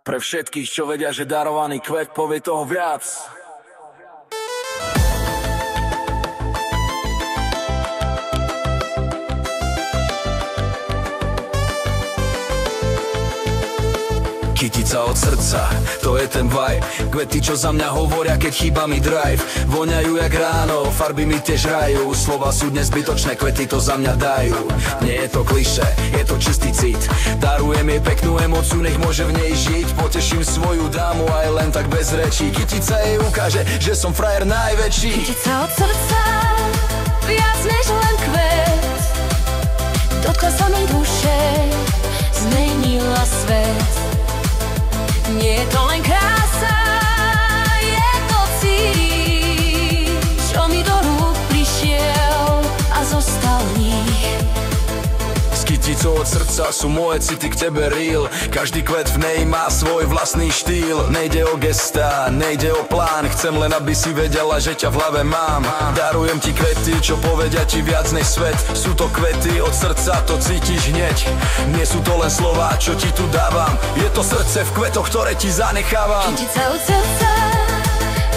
Pre všetkých, čo vedia, že darovaný kvet povie toho viac. Kytica od srdca, to je ten vibe. Kvety, čo za mňa hovoria, keď chýba mi drive. Voňajú jak ráno, farby mi tiež hrajú. Slova sú dnes zbytočné, kvety to za mňa dajú. Nie je to klišé, je to čistý cit. Darujem jej peknú emóciu, nech môže v nej žiť. Poteším svoju dámu aj len tak bez rečí. Kytica jej ukáže, že som frajer najväčší. Kytica od srdca, viac než len kvet. Dotkla sa mi duše, zmenila svet. Nie je to len krása, je to cít, čo mi do rúk prišiel a zostal v nich. S kyticou od srdca sú moje city k tebe real. Každý kvet v nej má svoj vlastný štýl. Nejde o gestá, nejde o plán. Chcem len, aby si vedela, že ťa v hlave mám. Darujem ti kvety, čo povedia ti viac než svet. Sú to kvety od srdca, to cítiš hneď. Nie sú to len slová, čo ti tu dávam. Je to srdce v kvetoch, ktoré ti zanechávam. Kytica od srdca,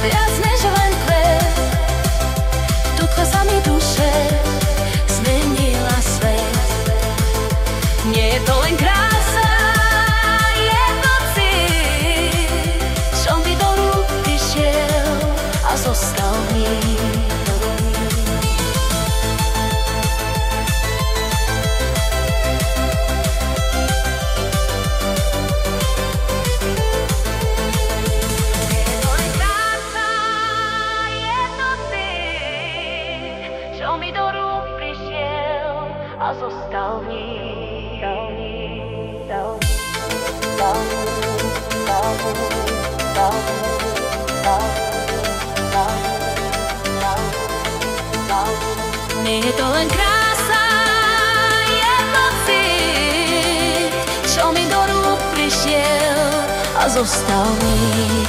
viac než len kvet. Dotkla sa mi duše, zmenila svet. Nie je to len krása, je to cít, čo mi do rúk prišiel a zostal v nich. Čo mi do rúk prišiel a zostal v nich. Nie je to len krása, je to cít, čo mi do rúk prišiel a zostal v nich.